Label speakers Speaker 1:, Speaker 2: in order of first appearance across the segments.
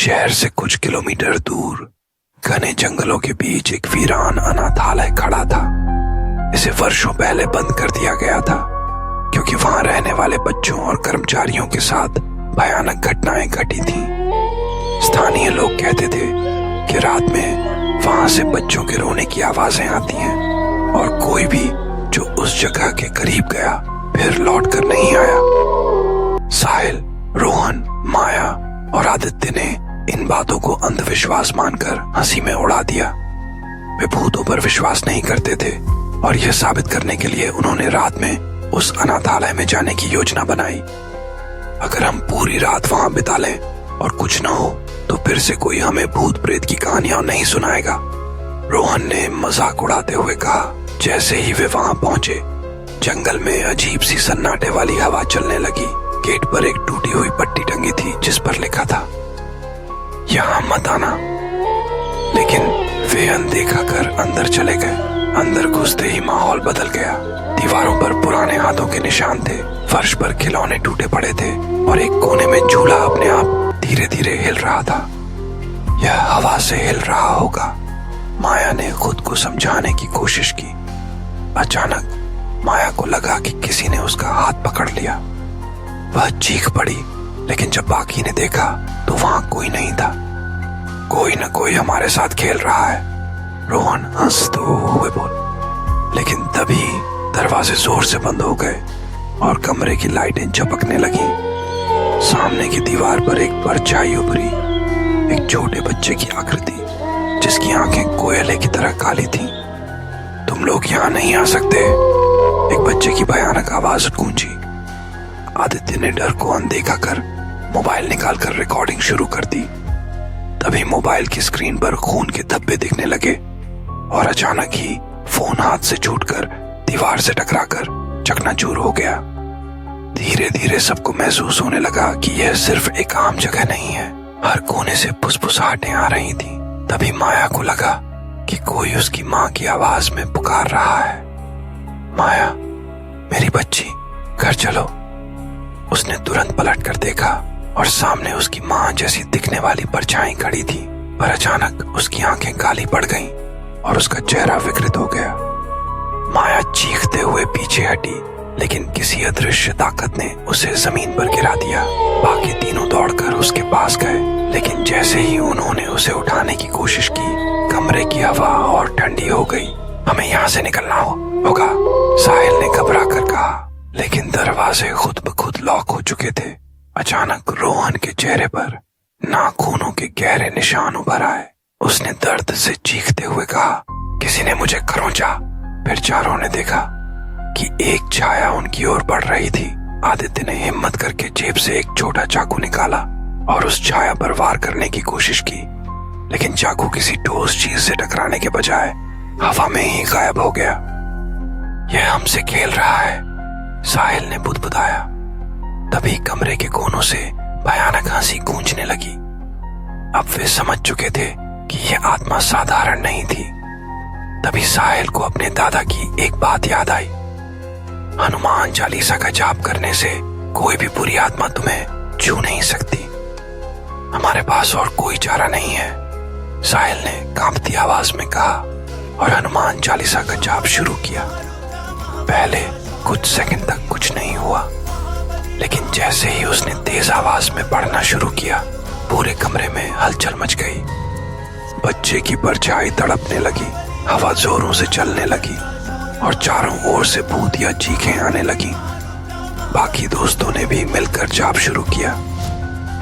Speaker 1: शहर से कुछ किलोमीटर दूर घने जंगलों के बीच एक वीरान अनाथालय खड़ा था। इसे वर्षों पहले बंद कर दिया गया था क्योंकि वहां रहने वाले बच्चों और कर्मचारियों के साथ भयानक घटनाएं घटी थीं। स्थानीय लोग कहते थे कि रात में वहां से बच्चों के रोने की आवाजें आती हैं और कोई भी जो उस जगह के करीब गया फिर लौट कर नहीं आया। साहिल, रोहन, माया और आदित्य ने इन बातों को अंधविश्वास मानकर हंसी में उड़ा दिया। वे भूतों पर विश्वास नहीं करते थे और यह साबित करने के लिए उन्होंने रात में उस अनाथालय में जाने की योजना बनाई। अगर हम पूरी रात वहां बिता लें और कुछ न हो तो फिर से कोई हमें भूत प्रेत की कहानियां नहीं सुनाएगा, रोहन ने मजाक उड़ाते हुए कहा। जैसे ही वे वहां पहुंचे, जंगल में अजीब सी सन्नाटे वाली हवा चलने लगी। गेट पर एक टूटी हुई पट्टी टंगी थी जिस पर लिखा था, यहाँ मत आना। लेकिन वे अनदेखा कर अंदर चले गए। अंदर घुसते ही माहौल बदल गया। दीवारों पर पुराने हाथों के निशान थे, फर्श पर खिलौने टूटे पड़े थे और एक कोने में झूला अपने आप धीरे धीरे हिल रहा था। यह हवा से हिल रहा होगा, माया ने खुद को समझाने की कोशिश की। अचानक माया को लगा कि किसी ने उसका हाथ पकड़ लिया। वह चीख पड़ी, लेकिन जब बाकी ने देखा तो वहां कोई नहीं था। कोई न कोई हमारे साथ खेल रहा है, रोहन हंसते हुए बोल। लेकिन तभी दरवाजे जोर से बंद हो गए और कमरे की लाइटें झपकने लगी। सामने की दीवार पर एक परछाई उभरी, एक छोटे बच्चे की आकृति जिसकी आंखें कोयले की तरह काली थीं। तुम लोग यहाँ नहीं आ सकते, एक बच्चे की भयानक आवाज गूंजी। आदित्य ने डर को अनदेखा कर मोबाइल निकालकर रिकॉर्डिंग शुरू कर दी। तभी मोबाइल की स्क्रीन पर खून के धब्बे दिखने लगे और अचानक ही फोन हाथ से छूटकर दीवार से टकराकर चकनाचूर हो गया। धीरे धीरे सबको महसूस होने लगा कि यह सिर्फ एक आम जगह नहीं है। हर कोने से फुसफुसाहटें आ रही थीं। तभी माया को लगा कि कोई उसकी माँ की आवाज में पुकार रहा है, माया, मेरी बच्ची, घर चलो। उसने तुरंत पलट कर देखा और सामने उसकी माँ जैसी दिखने वाली परछाई खड़ी थी, पर अचानक उसकी आंखें काली पड़ गईं और उसका चेहरा विकृत हो गया। माया चीखते हुए पीछे हटी, लेकिन किसी अदृश्य ताकत ने उसे जमीन पर गिरा दिया। बाकी तीनों दौड़कर उसके पास गए, लेकिन जैसे ही उन्होंने उसे उठाने की कोशिश की, कमरे की हवा और ठंडी हो गई। हमें यहाँ से निकलना होगा, साहिल ने घबरा कर कहा। लेकिन दरवाजे खुद ब खुद लॉक हो चुके थे। अचानक रोहन के चेहरे पर नाखूनों के गहरे निशान उभर आए। उसने दर्द से चीखते हुए कहा, किसी ने मुझे खरोंचा। फिर चारों ने देखा कि एक छाया उनकी ओर बढ़ रही थी। आदित्य ने हिम्मत करके जेब से एक छोटा चाकू निकाला और उस छाया पर वार करने की कोशिश की, लेकिन चाकू किसी ठोस चीज से टकराने के बजाय हवा में ही गायब हो गया। यह हमसे खेल रहा है, साहिल ने बुदबुदाया। तभी कमरे के कोनों से भयानक हंसी गूंजने लगी। अब वे समझ चुके थे कि यह आत्मा साधारण नहीं थी। तभी साहिल को अपने दादा की एक बात याद आई, हनुमान चालीसा का जाप करने से कोई भी बुरी आत्मा तुम्हें छू नहीं सकती। हमारे पास और कोई चारा नहीं है, साहिल ने कांपती आवाज में कहा और हनुमान चालीसा का जाप शुरू किया। पहले कुछ सेकंड तक कुछ नहीं हुआ, लेकिन जैसे ही उसने तेज आवाज में पढ़ना शुरू किया, पूरे कमरे में हलचल मच गई। बच्चे की परछाई तड़पने लगी, हवा जोरों से चलने लगी और चारों ओर से भूत या चीखें आने लगी। बाकी दोस्तों ने भी मिलकर जाप शुरू किया।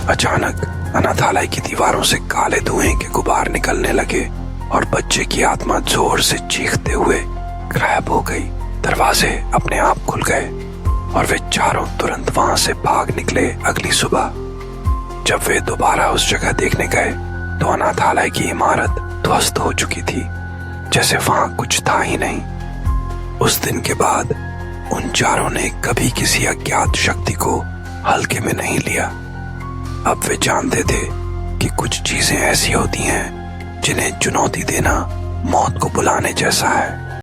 Speaker 1: अचानक अनाथालय की दीवारों से काले धुएं के गुबार निकलने लगे और बच्चे की आत्मा जोर से चीखते हुए गायब हो गई। दरवाजे अपने आप खुल गए और वे चारों तुरंत वहां से भाग निकले। अगली सुबह जब वे दोबारा उस जगह देखने गए तो अनाथालय की इमारत ध्वस्त हो चुकी थी, जैसे वहां कुछ था ही नहीं। उस दिन के बाद उन चारों ने कभी किसी अज्ञात शक्ति को हल्के में नहीं लिया। अब वे जानते थे कि कुछ चीजें ऐसी होती हैं जिन्हें चुनौती देना मौत को बुलाने जैसा है।